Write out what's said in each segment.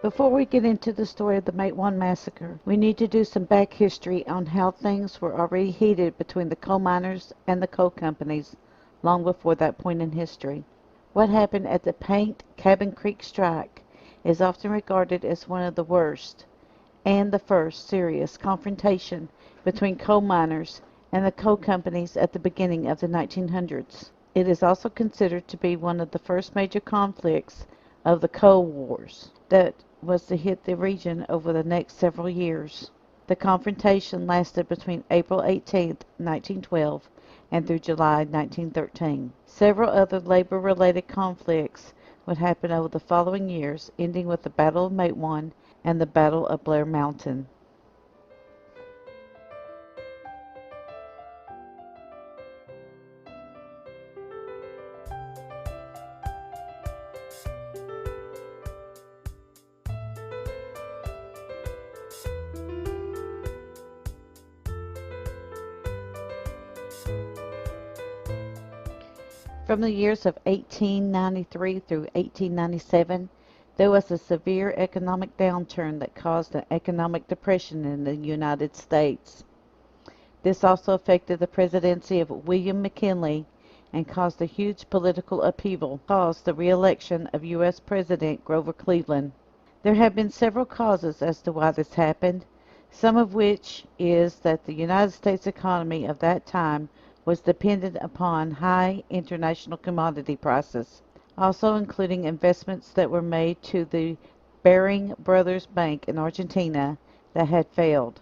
Before we get into the story of the Matewan Massacre, we need to do some back history on how things were already heated between the coal miners and the coal companies long before that point in history. What happened at the Paint Cabin Creek strike is often regarded as one of the worst and the first serious confrontation between coal miners and the coal companies at the beginning of the 1900s. It is also considered to be one of the first major conflicts of the Coal Wars that was to hit the region over the next several years. The confrontation lasted between April 18, 1912 and through July 1913. Several other labor-related conflicts would happen over the following years, ending with the Battle of Matewan and the Battle of Blair Mountain. From the years of 1893 through 1897, there was a severe economic downturn that caused an economic depression in the United States. This also affected the presidency of William McKinley and caused a huge political upheaval, caused the re-election of U.S. President Grover Cleveland. There have been several causes as to why this happened, some of which is that the United States economy of that time was dependent upon high international commodity prices, also including investments that were made to the Baring Brothers Bank in Argentina that had failed,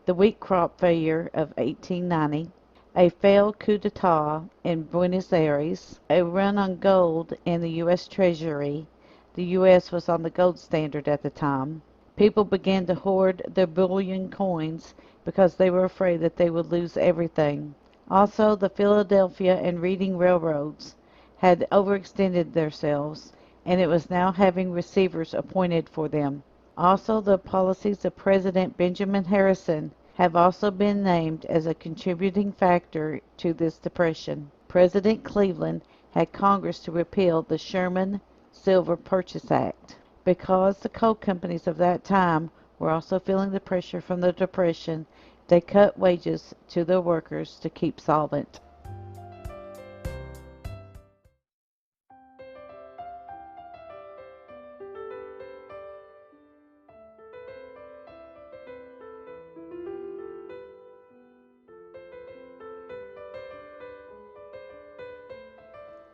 the wheat crop failure of 1890, a failed coup d'etat in Buenos Aires, a run on gold in the U.S. Treasury. The U.S. was on the gold standard at the time. People began to hoard their bullion coins because they were afraid that they would lose everything. Also, the Philadelphia and Reading Railroads had overextended themselves, and it was now having receivers appointed for them. Also, the policies of President Benjamin Harrison have also been named as a contributing factor to this depression. President Cleveland had Congress to repeal the Sherman Silver Purchase Act. Because the coal companies of that time were also feeling the pressure from the depression, they cut wages to their workers to keep solvent.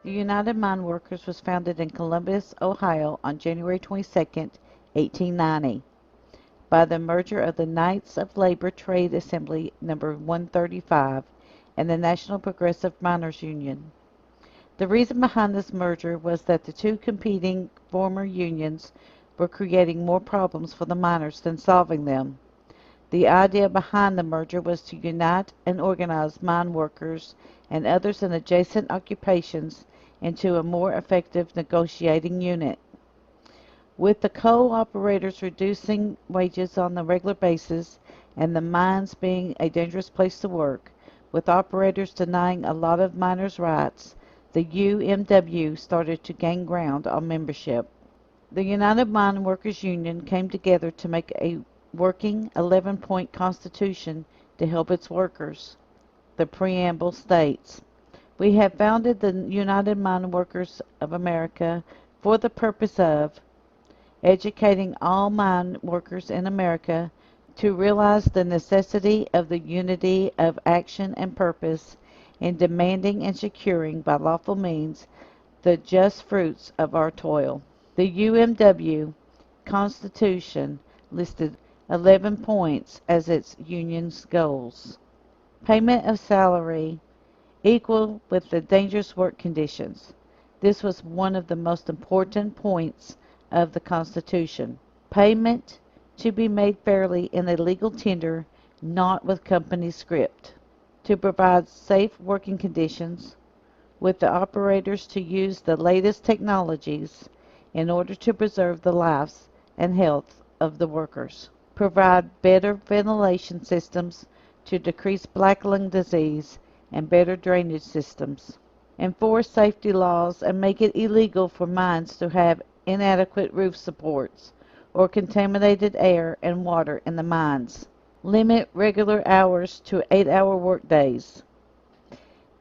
The United Mine Workers was founded in Columbus, Ohio on January 22, 1890, by the merger of the Knights of Labor Trade Assembly number 135 and the National Progressive Miners Union. The reason behind this merger was that the two competing former unions were creating more problems for the miners than solving them. The idea behind the merger was to unite and organize mine workers and others in adjacent occupations into a more effective negotiating unit. With the coal operators reducing wages on a regular basis and the mines being a dangerous place to work, with operators denying a lot of miners' rights, the UMW started to gain ground on membership. The United Mine Workers Union came together to make a working 11-point constitution to help its workers. The preamble states, "We have founded the United Mine Workers of America for the purpose of educating all mine workers in America to realize the necessity of the unity of action and purpose in demanding and securing by lawful means the just fruits of our toil." The UMW Constitution listed 11 points as its union's goals. Payment of salary equal with the dangerous work conditions. This was one of the most important points of the Constitution. Payment to be made fairly in a legal tender, not with company script. To provide safe working conditions, with the operators to use the latest technologies in order to preserve the lives and health of the workers. Provide better ventilation systems to decrease black lung disease and better drainage systems. enforce safety laws, and make it illegal for mines to have inadequate roof supports or contaminated air and water in the mines. Limit regular hours to 8-hour workdays.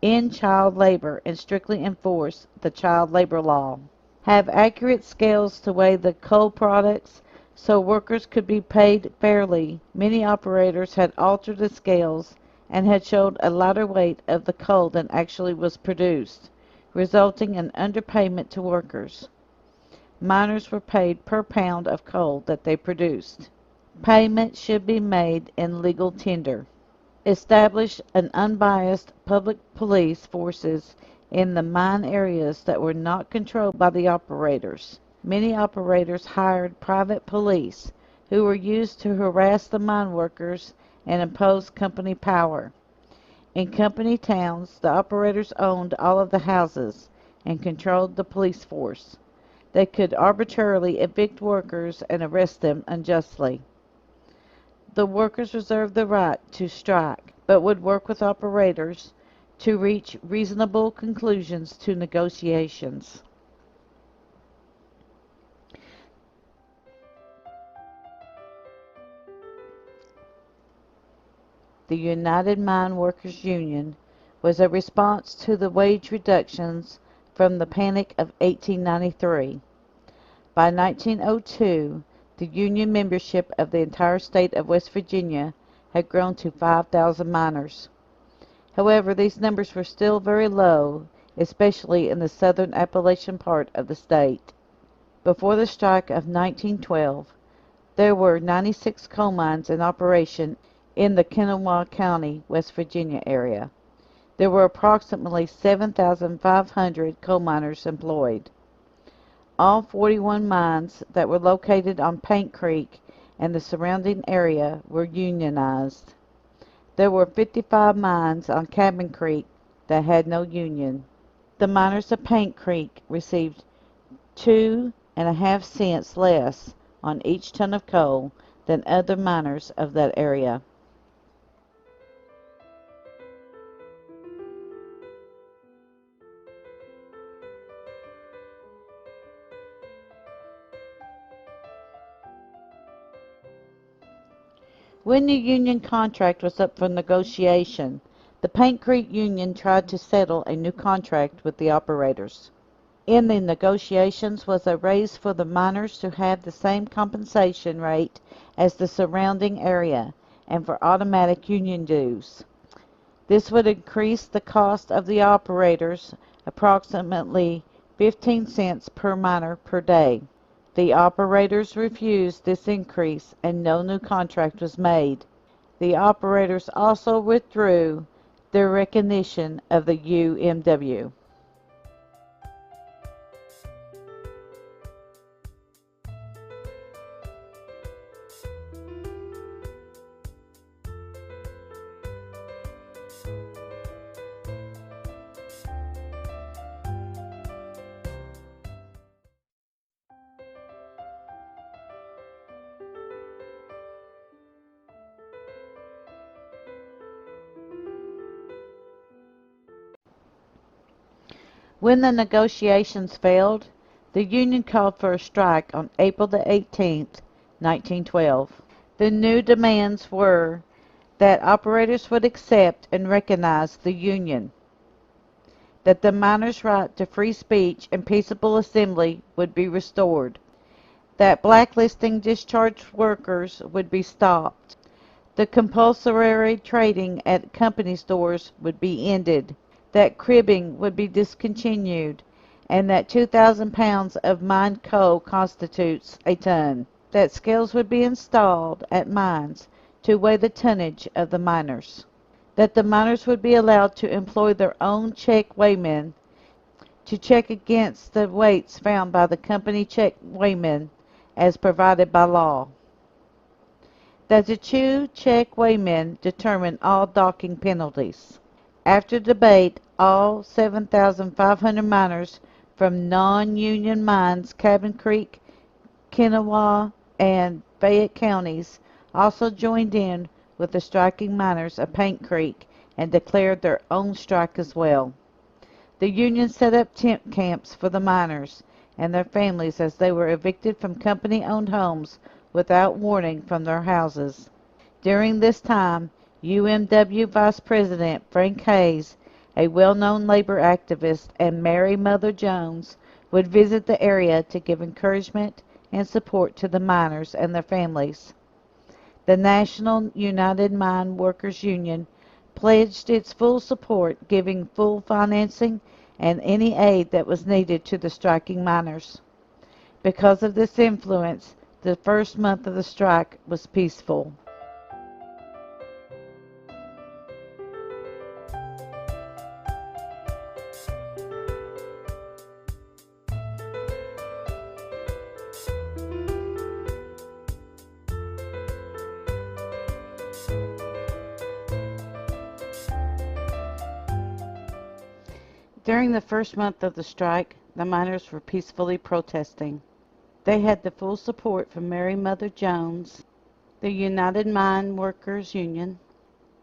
End child labor and strictly enforce the child labor law. Have accurate scales to weigh the coal products so workers could be paid fairly. Many operators had altered the scales and had showed a lighter weight of the coal than actually was produced, resulting in underpayment to workers. Miners were paid per pound of coal that they produced. Payment should be made in legal tender. Establish an unbiased public police forces in the mine areas that were not controlled by the operators. Many operators hired private police who were used to harass the mine workers and impose company power. In company towns, the operators owned all of the houses and controlled the police force. They could arbitrarily evict workers and arrest them unjustly. The workers reserved the right to strike, but would work with operators to reach reasonable conclusions to negotiations. The United Mine Workers Union was a response to the wage reductions from the Panic of 1893. By 1902, the Union membership of the entire state of West Virginia had grown to 5,000 miners. However, these numbers were still very low, especially in the southern Appalachian part of the state. Before the strike of 1912, there were 96 coal mines in operation in the Kanawha County, West Virginia area. There were approximately 7,500 coal miners employed. All 41 mines that were located on Paint Creek and the surrounding area were unionized. There were 55 mines on Cabin Creek that had no union. The miners of Paint Creek received 2.5 cents less on each ton of coal than other miners of that area. When the union contract was up for negotiation, the Paint Creek Union tried to settle a new contract with the operators. In the negotiations was a raise for the miners to have the same compensation rate as the surrounding area and for automatic union dues. This would increase the cost of the operators approximately 15 cents per miner per day. The operators refused this increase and no new contract was made. The operators also withdrew their recognition of the UMW. When the negotiations failed, the union called for a strike on April the 18th, 1912. The new demands were that operators would accept and recognize the union, that the miners' right to free speech and peaceable assembly would be restored, that blacklisting discharged workers would be stopped, the compulsory trading at company stores would be ended, that cribbing would be discontinued, and that 2,000 pounds of mined coal constitutes a ton, that scales would be installed at mines to weigh the tonnage of the miners, that the miners would be allowed to employ their own check weighmen to check against the weights found by the company check weighmen as provided by law, that the two check weighmen determine all docking penalties. After debate, all 7,500 miners from non-union mines, Cabin Creek, Kanawha, and Fayette counties, also joined in with the striking miners of Paint Creek and declared their own strike as well. The union set up tent camps for the miners and their families as they were evicted from company-owned homes without warning from their houses. During this time, UMW Vice President Frank Hayes, a well-known labor activist, and Mary Mother Jones would visit the area to give encouragement and support to the miners and their families. The National United Mine Workers Union pledged its full support, giving full financing and any aid that was needed to the striking miners. Because of this influence, the first month of the strike was peaceful. During the first month of the strike, the miners were peacefully protesting. They had the full support from Mary Mother Jones, the United Mine Workers Union,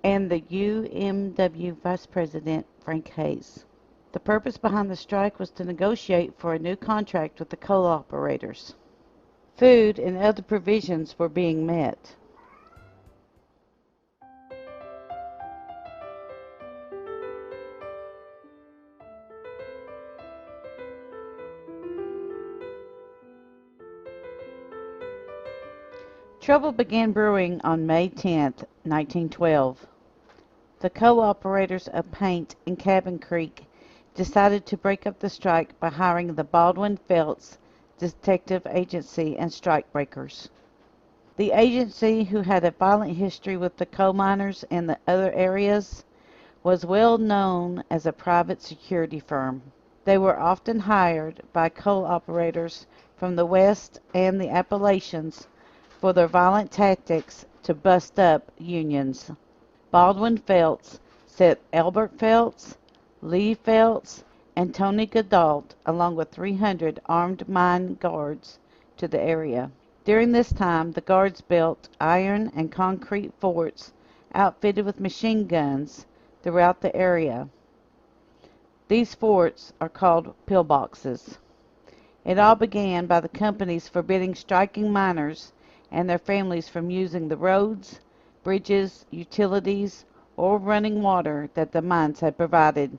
and the UMW Vice President Frank Hayes. The purpose behind the strike was to negotiate for a new contract with the coal operators. Food and other provisions were being met. Trouble began brewing on May 10, 1912. The co-operators of Paint and Cabin Creek decided to break up the strike by hiring the Baldwin-Felts detective agency and strikebreakers. The agency, who had a violent history with the coal miners in the other areas, was well known as a private security firm. They were often hired by coal operators from the West and the Appalachians for their violent tactics to bust up unions. Baldwin-Felts sent Albert Felts, Lee Felts, and Tony Goddard, along with 300 armed mine guards, to the area. During this time, the guards built iron and concrete forts outfitted with machine guns throughout the area. These forts are called pillboxes. It all began by the companies forbidding striking miners and their families from using the roads, bridges, utilities, or running water that the mines had provided.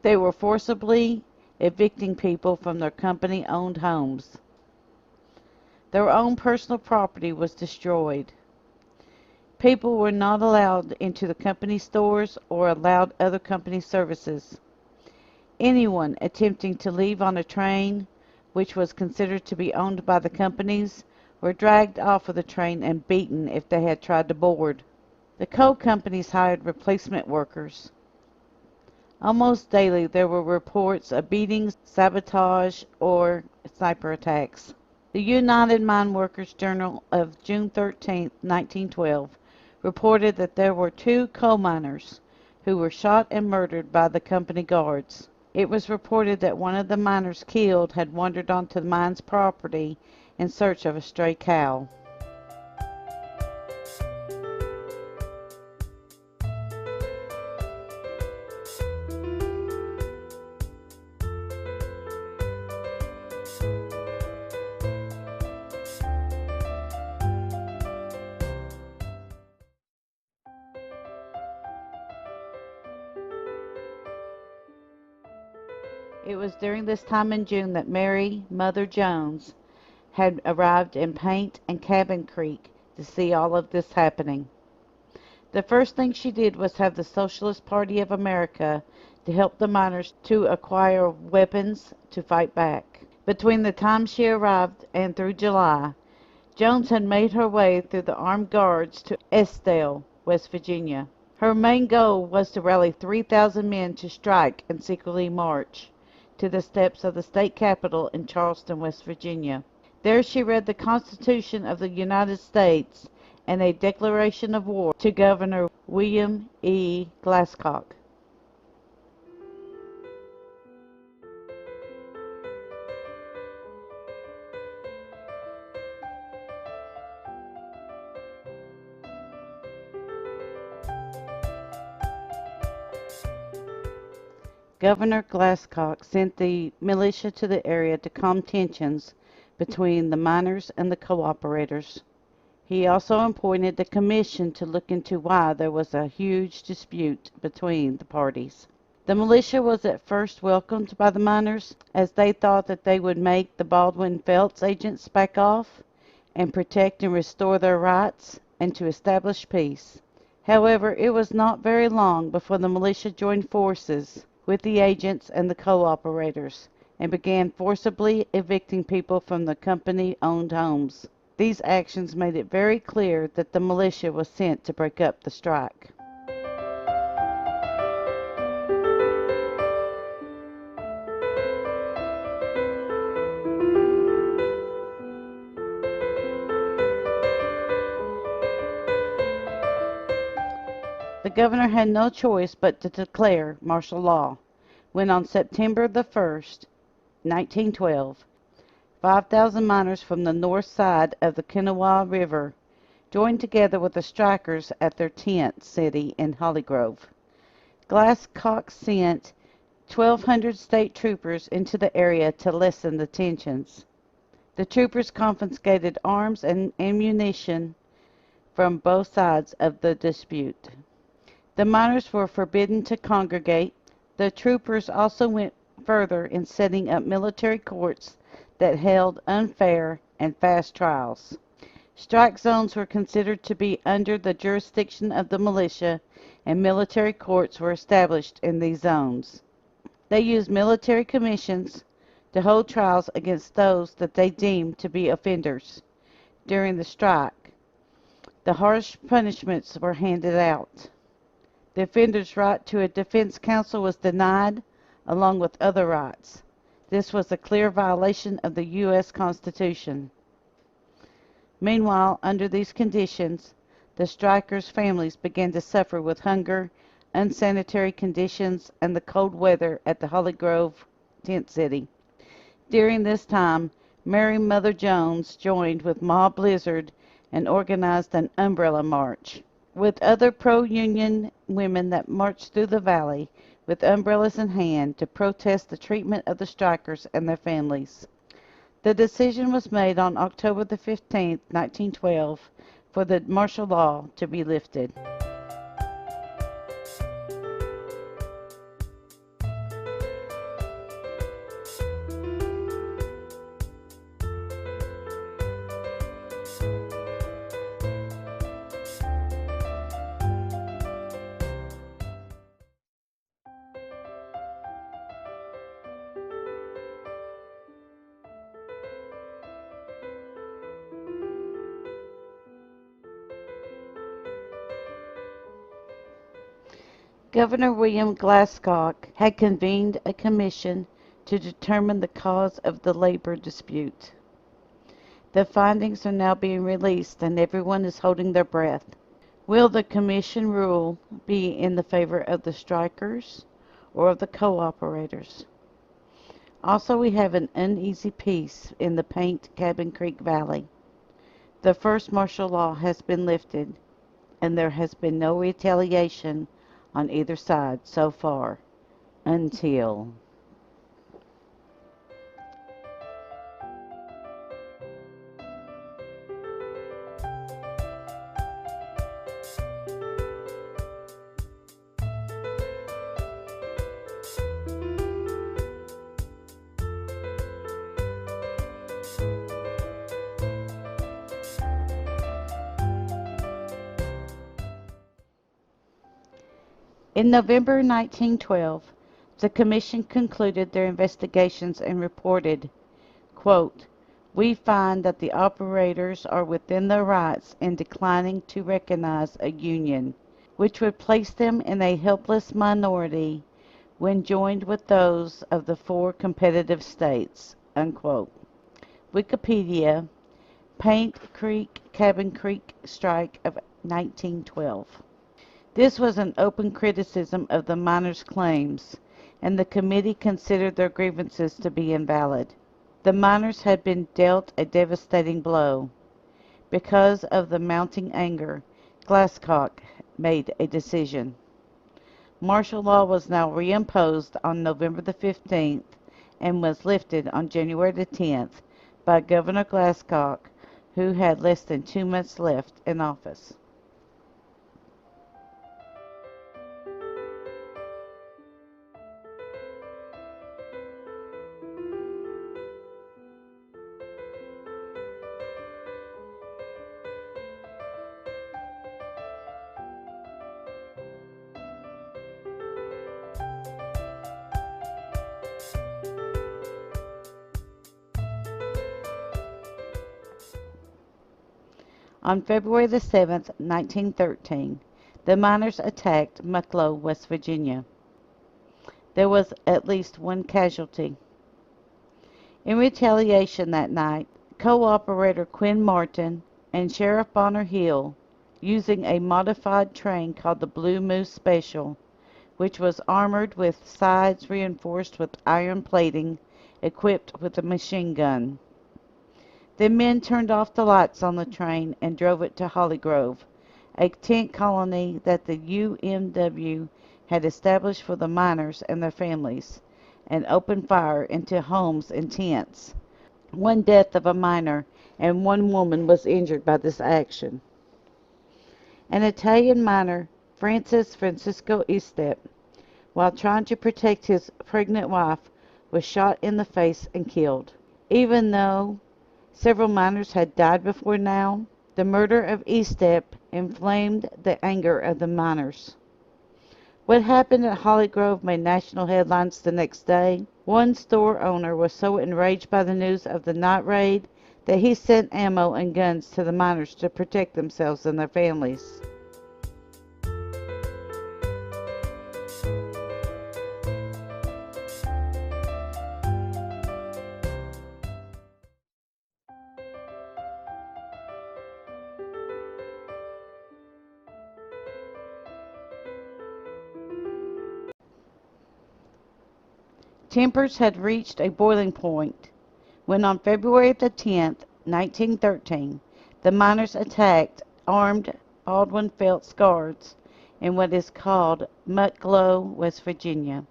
They were forcibly evicting people from their company-owned homes. Their own personal property was destroyed. People were not allowed into the company stores or allowed other company services. Anyone attempting to leave on a train, which was considered to be owned by the companies, were dragged off of the train and beaten if they had tried to board. The coal companies hired replacement workers. Almost daily there were reports of beatings, sabotage, or sniper attacks. The United Mine Workers Journal of June 13, 1912, reported that there were 2 coal miners who were shot and murdered by the company guards. It was reported that one of the miners killed had wandered onto the mine's property in search of a stray cow. It was during this time in June that Mary Mother Jones had arrived in Paint and Cabin Creek to see all of this happening. The first thing she did was have the Socialist Party of America to help the miners to acquire weapons to fight back. Between the time she arrived and through July, Jones had made her way through the armed guards to Estelle, West Virginia. Her main goal was to rally 3,000 men to strike and secretly march to the steps of the state capitol in Charleston, West Virginia. There she read the Constitution of the United States and a declaration of war to Governor William E. Glasscock. Governor Glasscock sent the militia to the area to calm tensions between the miners and the cooperators. He also appointed a commission to look into why there was a huge dispute between the parties. The militia was at first welcomed by the miners, as they thought that they would make the Baldwin-Felts agents back off and protect and restore their rights and to establish peace. However, it was not very long before the militia joined forces with the agents and the cooperators and began forcibly evicting people from the company-owned homes. These actions made it very clear that the militia was sent to break up the strike. The governor had no choice but to declare martial law when on September the 1st, 1912, 5,000 miners from the north side of the Kanawha River joined together with the strikers at their tent city in Holly Grove. Glasscock sent 1,200 state troopers into the area to lessen the tensions. The troopers confiscated arms and ammunition from both sides of the dispute. The miners were forbidden to congregate. The troopers also went further in setting up military courts that held unfair and fast trials. Strike zones were considered to be under the jurisdiction of the militia, and military courts were established in these zones. They used military commissions to hold trials against those that they deemed to be offenders. During the strike, the harsh punishments were handed out. The offender's right to a defense counsel was denied, along with other rights. This was a clear violation of the U.S. Constitution. Meanwhile, under these conditions, the strikers' families began to suffer with hunger, unsanitary conditions, and the cold weather at the Holly Grove tent city. During this time, Mary Mother Jones joined with Ma Blizzard and organized an umbrella march with other pro-union women that marched through the valley with umbrellas in hand to protest the treatment of the strikers and their families. The decision was made on October the 15th, 1912, for the martial law to be lifted. Governor William Glasscock had convened a commission to determine the cause of the labor dispute. The findings are now being released and everyone is holding their breath. Will the commission rule be in the favor of the strikers or of the cooperators? Also, we have an uneasy peace in the Paint Cabin Creek Valley. The first martial law has been lifted and there has been no retaliation on either side so far, until in November 1912, the Commission concluded their investigations and reported, quote, "We find that the operators are within their rights in declining to recognize a union, which would place them in a helpless minority when joined with those of the four competitive states." Unquote. Wikipedia, Paint Creek Cabin Creek Strike of 1912. This was an open criticism of the miners' claims, and the committee considered their grievances to be invalid. The miners had been dealt a devastating blow. Because of the mounting anger, Glasscock made a decision. Martial law was now reimposed on November the 15th and was lifted on January the 10th by Governor Glasscock, who had less than 2 months left in office. On February the 7th, 1913, the miners attacked Mucklow, West Virginia. There was at least one casualty. In retaliation that night, co-operator Quinn Martin and Sheriff Bonner Hill, using a modified train called the Blue Moose Special, which was armored with sides reinforced with iron plating, equipped with a machine gun. The men turned off the lights on the train and drove it to Holly Grove, a tent colony that the UMW had established for the miners and their families, and opened fire into homes and tents. One death of a miner and one woman was injured by this action. An Italian miner, Francisco Estep, while trying to protect his pregnant wife, was shot in the face and killed. Even though several miners had died before now, the murder of Estep inflamed the anger of the miners. What happened at Holly Grove made national headlines the next day. One store owner was so enraged by the news of the night raid that he sent ammo and guns to the miners to protect themselves and their families. Tempers had reached a boiling point when on February the 10th, 1913, the miners attacked armed Baldwin-Felts guards in what is called Mucklow, West Virginia.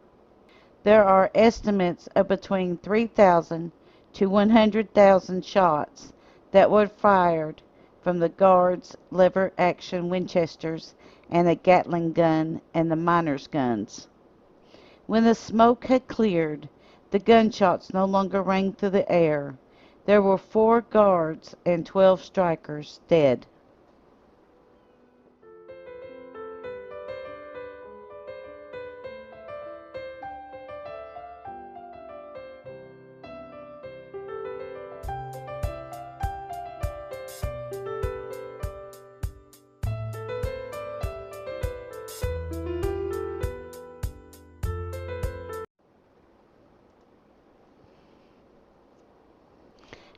There are estimates of between 3,000 to 100,000 shots that were fired from the guards' lever-action Winchesters and a Gatling gun and the miners' guns. When the smoke had cleared, the gunshots no longer rang through the air. There were 4 guards and 12 strikers dead.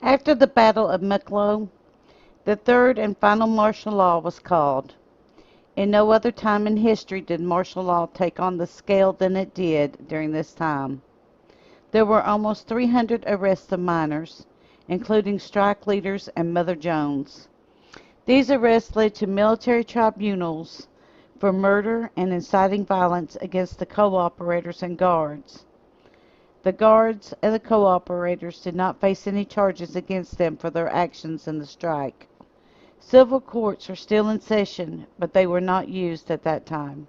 After the Battle of Mucklow, the third and final martial law was called. In no other time in history did martial law take on the scale than it did during this time. There were almost 300 arrests of miners, including strike leaders and Mother Jones. These arrests led to military tribunals for murder and inciting violence against the co-operators and guards. The guards and the co-operators did not face any charges against them for their actions in the strike. Civil courts are still in session, but they were not used at that time.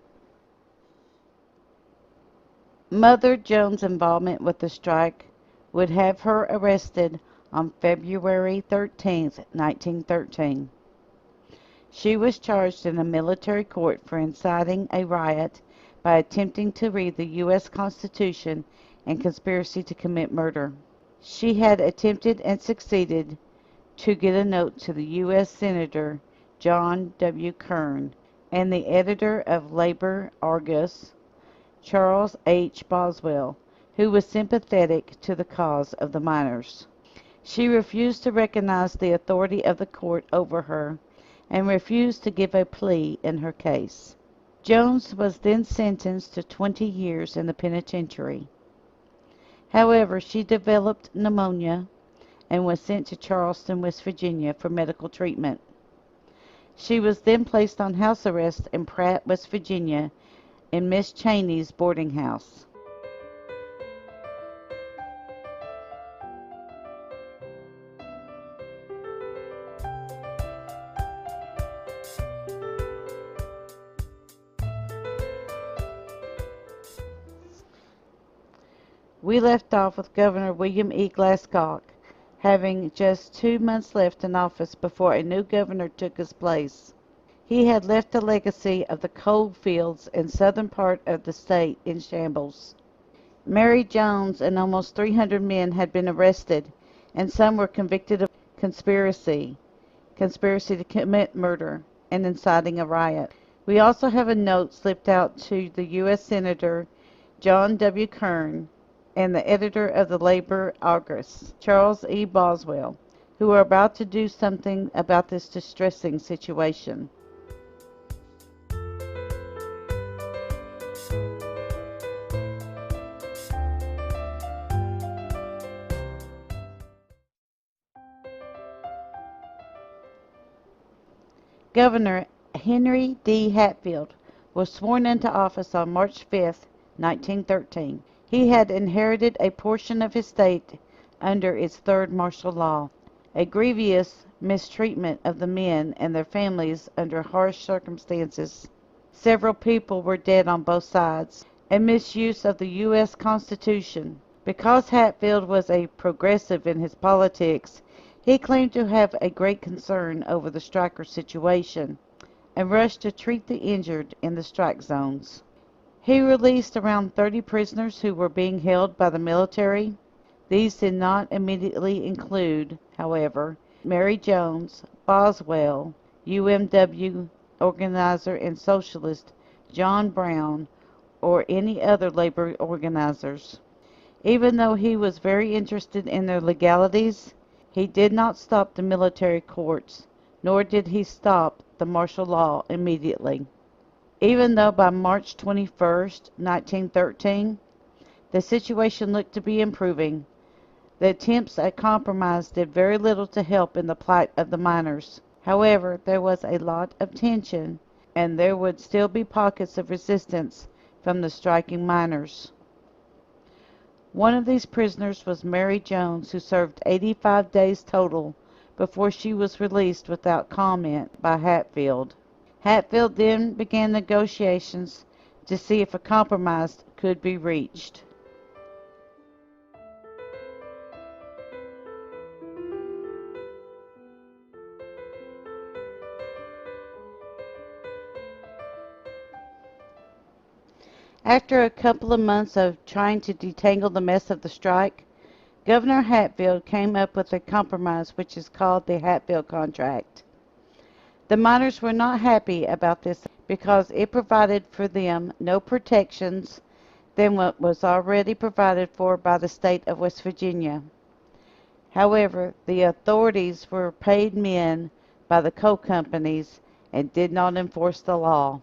Mother Jones' involvement with the strike would have her arrested on February 13, 1913. She was charged in a military court for inciting a riot by attempting to read the U.S. Constitution and conspiracy to commit murder. She had attempted and succeeded to get a note to the U.S. Senator John W. Kearns and the editor of Labor Argus, Charles H. Boswell, who was sympathetic to the cause of the miners. She refused to recognize the authority of the court over her and refused to give a plea in her case. Jones was then sentenced to 20 years in the penitentiary. However, she developed pneumonia and was sent to Charleston, West Virginia for medical treatment. She was then placed on house arrest in Pratt, West Virginia, in Miss Cheney's boarding house. We left off with Governor William E. Glascock having just 2 months left in office before a new governor took his place. He had left a legacy of the coal fields in southern part of the state in shambles. Mary Jones and almost 300 men had been arrested, and some were convicted of conspiracy to commit murder, and inciting a riot. We also have a note slipped out to the U.S. Senator John W. Kearns and the editor of the Labor Argus, Charles E. Boswell, who are about to do something about this distressing situation. Governor Henry D. Hatfield was sworn into office on March 5, 1913. He had inherited a portion of his state under its third martial law, a grievous mistreatment of the men and their families under harsh circumstances. Several people were dead on both sides, a misuse of the U.S. Constitution. Because Hatfield was a progressive in his politics, he claimed to have a great concern over the striker situation and rushed to treat the injured in the strike zones. He released around 30 prisoners who were being held by the military. These did not immediately include, however, Mary Jones, Boswell, UMW organizer and socialist John Brown, or any other labor organizers. Even though he was very interested in their legalities, he did not stop the military courts, nor did he stop the martial law immediately. Even though by March 21, 1913, the situation looked to be improving, the attempts at compromise did very little to help in the plight of the miners. However, there was a lot of tension, and there would still be pockets of resistance from the striking miners. One of these prisoners was Mary Jones, who served 85 days total before she was released without comment by Hatfield. Hatfield then began negotiations to see if a compromise could be reached. After a couple of months of trying to detangle the mess of the strike, Governor Hatfield came up with a compromise which is called the Hatfield Contract. The miners were not happy about this because it provided for them no protections than what was already provided for by the state of West Virginia. However, the authorities were paid men by the coal companies and did not enforce the law.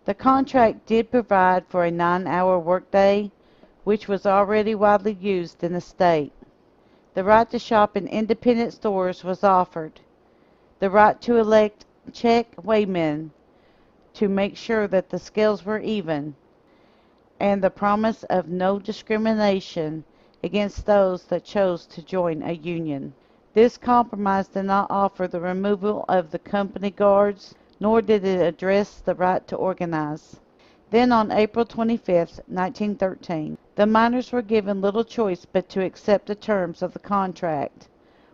The contract did provide for a 9-hour workday, which was already widely used in the state. The right to shop in independent stores was offered. The right to elect check weighmen to make sure that the scales were even, and the promise of no discrimination against those that chose to join a union. This compromise did not offer the removal of the company guards, nor did it address the right to organize. Then on April 25, 1913, the miners were given little choice but to accept the terms of the contract,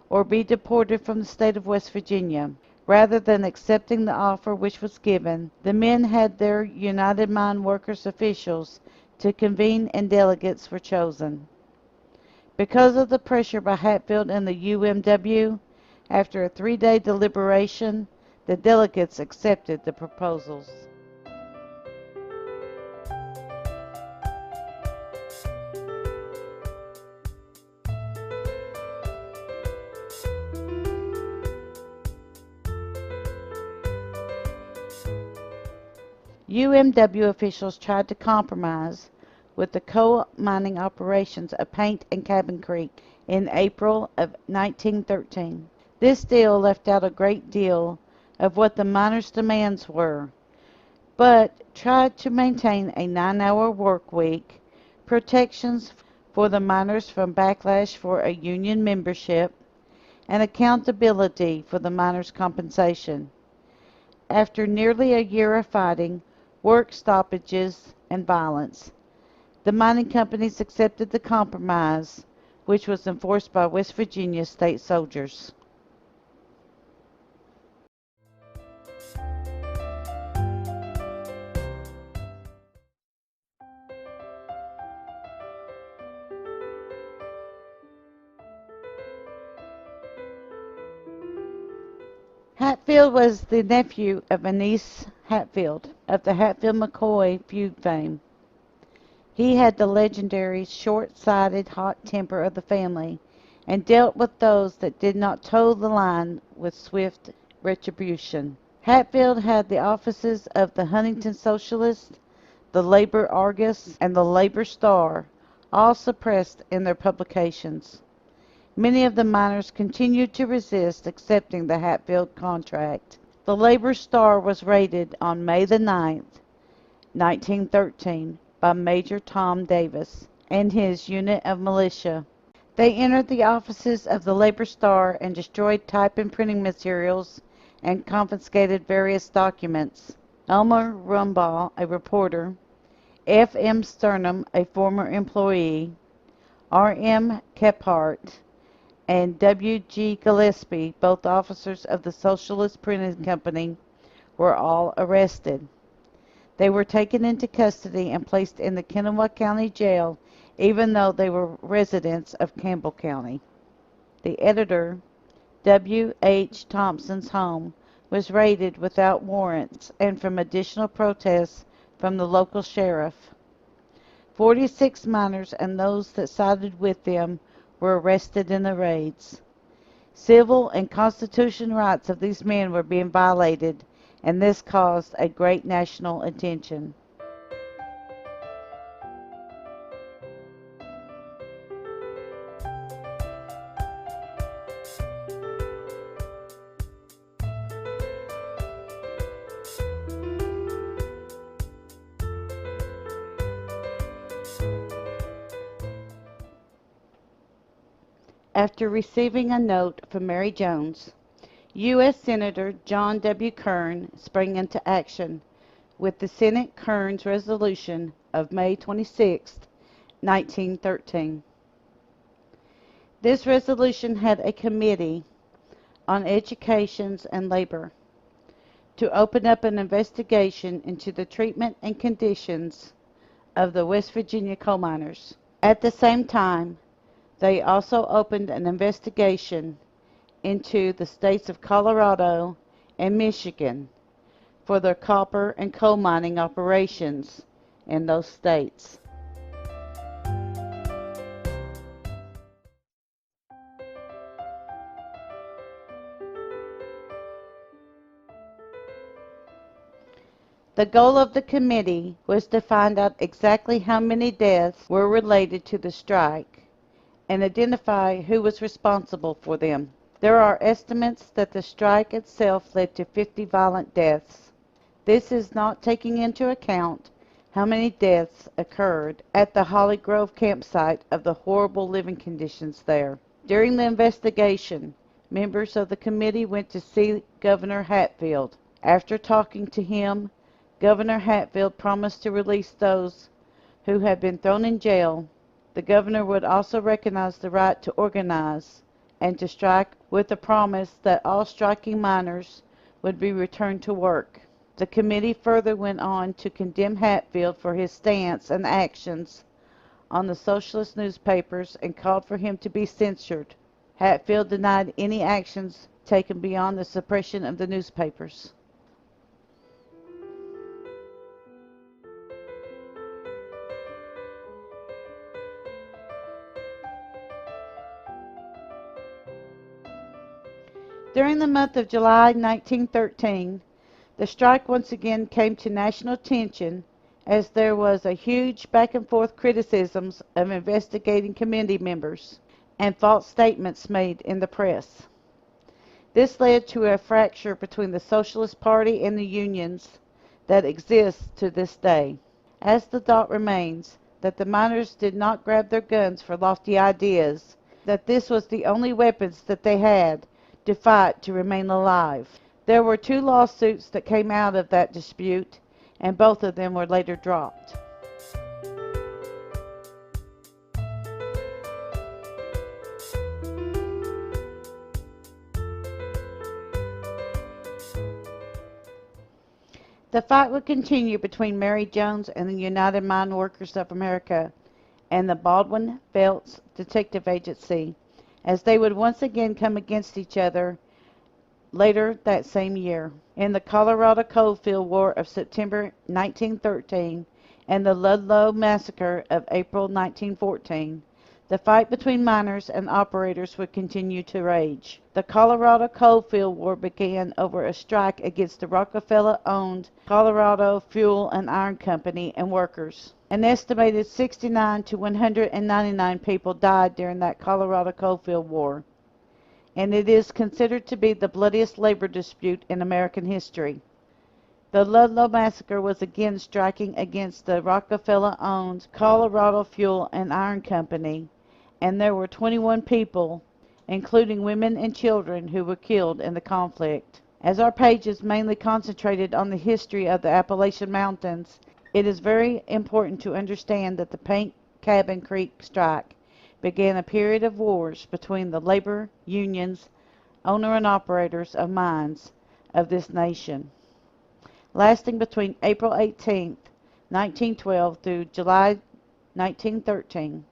or be deported from the state of West Virginia. Rather than accepting the offer which was given, the men had their United Mine Workers officials to convene and delegates were chosen. Because of the pressure by Hatfield and the UMW, after a 3-day deliberation, the delegates accepted the proposals. UMW officials tried to compromise with the coal mining operations of Paint and Cabin Creek in April of 1913. This deal left out a great deal of what the miners' demands were, but tried to maintain a 9-hour work week, protections for the miners from backlash for a union membership, and accountability for the miners' compensation. After nearly a year of fighting, work stoppages, and violence, the mining companies accepted the compromise, which was enforced by West Virginia state soldiers. Hatfield was the nephew of Annice Hatfield of the Hatfield-McCoy feud fame. He had the legendary short-sighted hot temper of the family and dealt with those that did not toe the line with swift retribution. Hatfield had the offices of the Huntington Socialist, the Labor Argus, and the Labor Star, all suppressed in their publications. Many of the miners continued to resist accepting the Hatfield Contract. The Labor Star was raided on May the 9th, 1913, by Major Tom Davis and his unit of militia. They entered the offices of the Labor Star and destroyed type and printing materials and confiscated various documents. Elmer Rumbaugh, a reporter, F. M. Sternum, a former employee, R. M. Kephart, and W. G. Gillespie, both officers of the Socialist Printing Company, were all arrested. They were taken into custody and placed in the Kanawha County Jail, even though they were residents of Campbell County. The editor, W. H. Thompson's home was raided without warrants and from additional protests from the local sheriff. 46 miners and those that sided with them were arrested in the raids. Civil and constitutional rights of these men were being violated, and this caused a great national attention. After receiving a note from Mary Jones, U.S. Senator John W. Kearns sprang into action with the Senate Kearns Resolution of May 26, 1913. This resolution had a committee on education and labor to open up an investigation into the treatment and conditions of the West Virginia coal miners. At the same time, they also opened an investigation into the states of Colorado and Michigan for their copper and coal mining operations in those states. The goal of the committee was to find out exactly how many deaths were related to the strike and identify who was responsible for them. There are estimates that the strike itself led to 50 violent deaths. This is not taking into account how many deaths occurred at the Holly Grove campsite of the horrible living conditions there. During the investigation, members of the committee went to see Governor Hatfield. After talking to him, Governor Hatfield promised to release those who had been thrown in jail. The governor would also recognize the right to organize and to strike, with the promise that all striking miners would be returned to work. The committee further went on to condemn Hatfield for his stance and actions on the socialist newspapers and called for him to be censured. Hatfield denied any actions taken beyond the suppression of the newspapers. During the month of July 1913, the strike once again came to national attention as there was a huge back and forth criticisms of investigating committee members and false statements made in the press. This led to a fracture between the Socialist Party and the unions that exists to this day. As the thought remains that the miners did not grab their guns for lofty ideas, that this was the only weapons that they had to fight to remain alive. There were 2 lawsuits that came out of that dispute, and both of them were later dropped. The fight would continue between Mary Jones and the United Mine Workers of America and the Baldwin-Felts Detective Agency, as they would once again come against each other later that same year. In the Colorado Coalfield War of September 1913 and the Ludlow Massacre of April 1914, the fight between miners and operators would continue to rage. The Colorado Coalfield War began over a strike against the Rockefeller-owned Colorado Fuel and Iron Company and workers. An estimated 69 to 199 people died during that Colorado Coalfield War, and it is considered to be the bloodiest labor dispute in American history. The Ludlow Massacre was again striking against the Rockefeller-owned Colorado Fuel and Iron Company, and there were 21 people, including women and children, who were killed in the conflict. As our page is mainly concentrated on the history of the Appalachian Mountains, it is very important to understand that the Paint Cabin Creek strike began a period of wars between the labor unions, owner and operators of mines of this nation, lasting between April 18, 1912 through July 1913.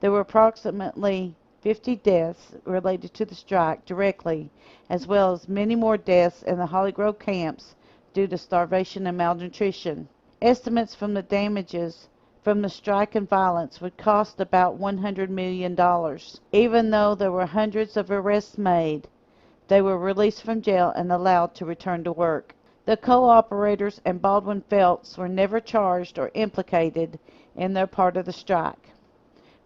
There were approximately 50 deaths related to the strike directly, as well as many more deaths in the Holly Grove camps due to starvation and malnutrition. Estimates from the damages from the strike and violence would cost about $100 million. Even though there were hundreds of arrests made, they were released from jail and allowed to return to work. The co-operators and Baldwin-Felts were never charged or implicated in their part of the strike,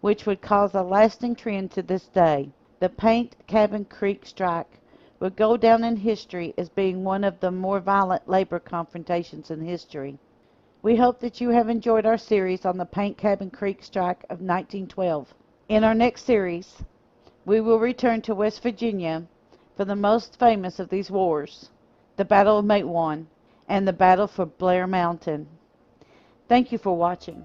which would cause a lasting trend to this day. The Paint Cabin Creek strike would go down in history as being one of the more violent labor confrontations in history. We hope that you have enjoyed our series on the Paint Cabin Creek strike of 1912. In our next series, we will return to West Virginia for the most famous of these wars, the Battle of Matewan and the Battle for Blair Mountain. Thank you for watching.